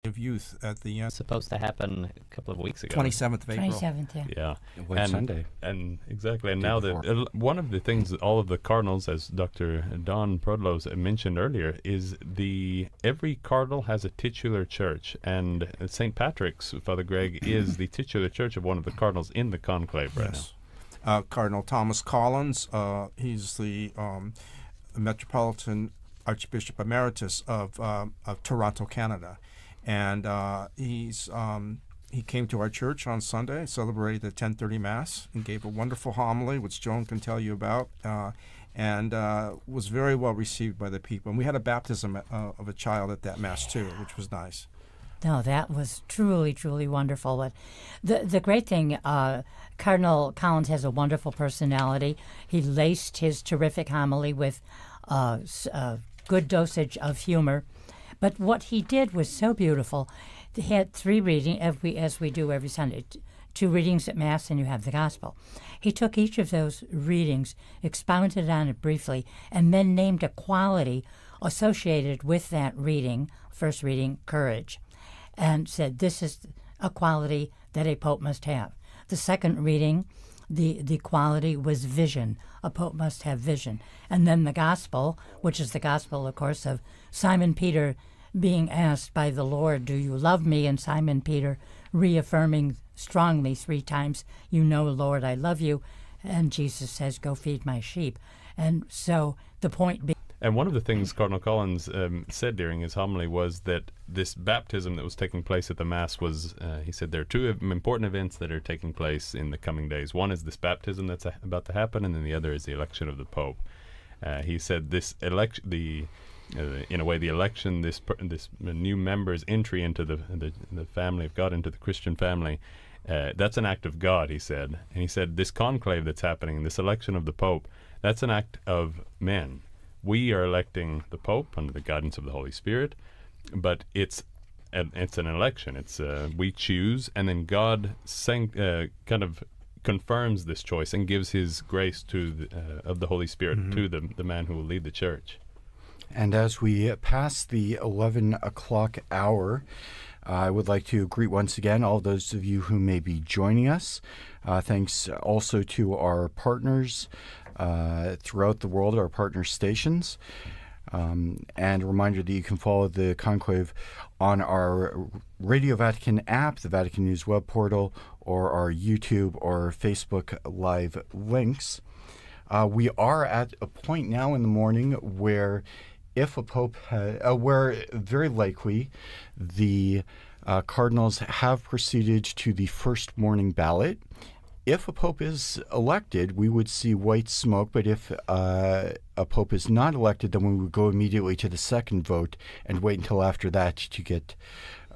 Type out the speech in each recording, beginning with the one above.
of youth at the Supposed to happen a couple of weeks ago. 27th of April. 27th, yeah. Yeah. White Sunday. And exactly. And now that one of the things that all of the cardinals, as Dr. Don Prodlos mentioned earlier, is every cardinal has a titular church, and St. Patrick's, Father Greg, is the titular church of one of the cardinals in the conclave right now. Cardinal Thomas Collins, he's the Metropolitan Archbishop Emeritus of Toronto, Canada. And he came to our church on Sunday, celebrated the 10:30 Mass, and gave a wonderful homily, which Joan can tell you about, and was very well received by the people. And we had a baptism of a child at that Mass, too, which was nice. No, that was truly, truly wonderful. But the great thing, Cardinal Collins has a wonderful personality. He laced his terrific homily with a good dosage of humor. But what he did was so beautiful. He had 3 readings, as we do every Sunday, 2 readings at Mass, and you have the Gospel. He took each of those readings, expounded on it briefly, and then named a quality associated with that reading, first reading, courage, and said, this is a quality that a pope must have. The second reading, the quality was vision. A pope must have vision. And then the Gospel, which is the Gospel, of course, of Simon Peter being asked by the Lord, do you love me? And Simon Peter reaffirming strongly 3 times, you know, Lord, I love you. And Jesus says, go feed my sheep. And so the point being... And one of the things Cardinal Collins said during his homily was that this baptism that was taking place at the Mass was, he said, there are 2 important events that are taking place in the coming days. One is this baptism that's about to happen, and then the other is the election of the Pope. He said this election, in a way, the election, this new member's entry into the family of God, into the Christian family, that's an act of God, he said. And he said this conclave that's happening, this election of the Pope, that's an act of men. We are electing the Pope under the guidance of the Holy Spirit, but it's an election. It's we choose, and then God kind of confirms this choice and gives His grace of the Holy Spirit to the man who will lead the Church. And as we pass the 11 o'clock hour, I would like to greet once again all those of you who may be joining us. Thanks also to our partners throughout the world, our partner stations. And a reminder that you can follow the conclave on our Radio Vatican app, the Vatican News web portal, or our YouTube or Facebook Live links. We are at a point now in the morning where if a pope where very likely the cardinals have proceeded to the first morning ballot. If a pope is elected, we would see white smoke, but if a pope is not elected, then we would go immediately to the second vote and wait until after that to get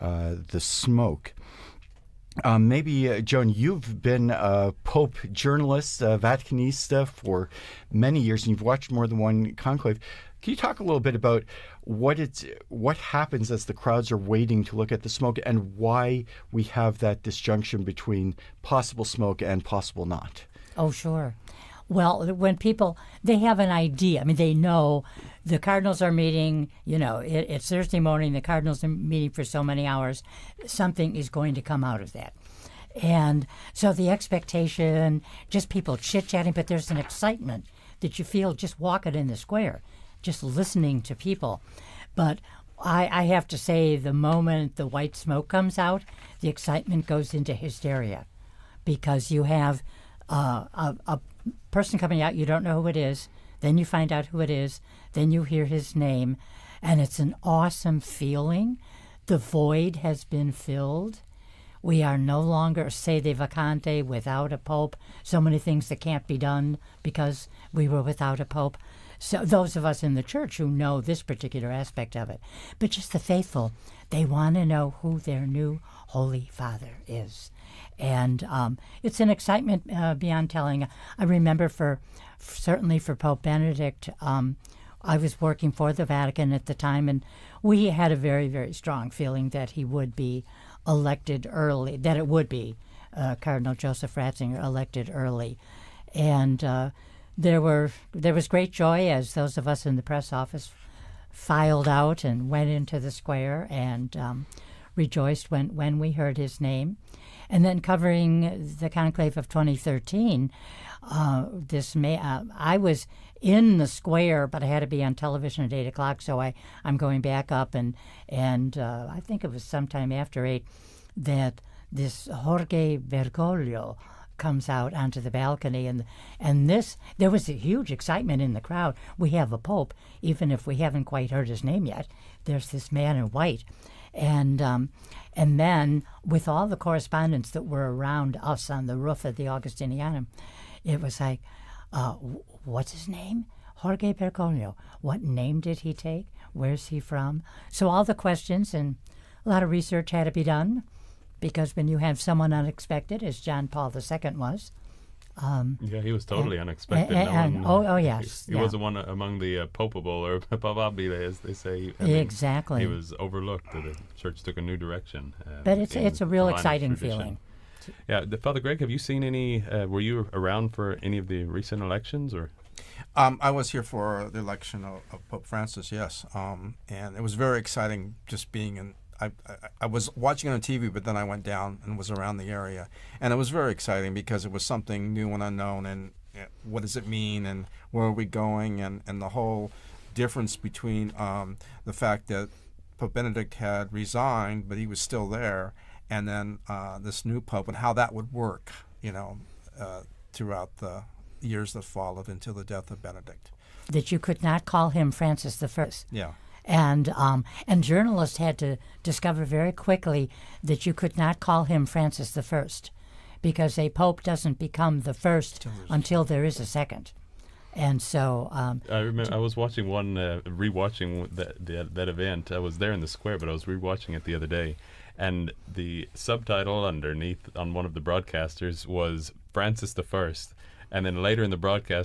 the smoke. Maybe, Joan, you've been a Pope journalist, Vaticanista, for many years, and you've watched more than one conclave. Can you talk a little bit about what happens as the crowds are waiting to look at the smoke, and why we have that disjunction between possible smoke and possible not? Oh, sure. Well, when people, they have an idea. I mean, they know the cardinals are meeting, it's Thursday morning, the cardinals are meeting for so many hours. Something is going to come out of that. And so the expectation, just people chit-chatting, but there's an excitement that you feel just walking in the square, just listening to people. But I have to say, the moment the white smoke comes out, the excitement goes into hysteria, because you have a person coming out, you don't know who it is, then you find out who it is, then you hear his name, and it's an awesome feeling. The void has been filled. We are no longer sede vacante, without a pope. So many things that can't be done because we were without a pope. So those of us in the church who know this particular aspect of it. But just the faithful, they want to know who their new Holy Father is. And it's an excitement beyond telling. I remember certainly for Pope Benedict, I was working for the Vatican at the time, and we had a very, very strong feeling that he would be elected early, that it would be Cardinal Joseph Ratzinger elected early. And there was great joy as those of us in the press office filed out and went into the square and rejoiced when we heard his name. And then covering the conclave of 2013, I was in the square, but I had to be on television at 8 o'clock, so I'm going back up, and I think it was sometime after 8 that this Jorge Bergoglio comes out onto the balcony, and there was a huge excitement in the crowd. We have a pope, even if we haven't quite heard his name yet. There's this man in white. And then with all the correspondents that were around us on the roof of the Augustinianum, it was like, what's his name? Jorge Bergoglio. What name did he take? Where's he from? So all the questions, and a lot of research had to be done, because when you have someone unexpected, as John Paul II was. Yeah, he was totally unexpected. Yes. He wasn't one among the popable or papabile, as they say. Exactly. He was overlooked. The church took a new direction. But it's a real exciting feeling. Yeah, Father Greg, have you seen any? Were you around for any of the recent elections, or? I was here for the election of Pope Francis. Yes, and it was very exciting just being in. I was watching it on TV, but then I went down and was around the area, and it was very exciting because it was something new and unknown, and what does it mean, and where are we going, and the whole difference between the fact that Pope Benedict had resigned, but he was still there, and then this new Pope, and how that would work, throughout the years that followed until the death of Benedict. That you could not call him Francis I. Yeah. And journalists had to discover very quickly that you could not call him Francis I, because a pope doesn't become the first until there is a second. And so I remember I was watching rewatching that event. I was there in the square, but I was rewatching it the other day, and the subtitle underneath on one of the broadcasters was Francis I. And then later in the broadcast,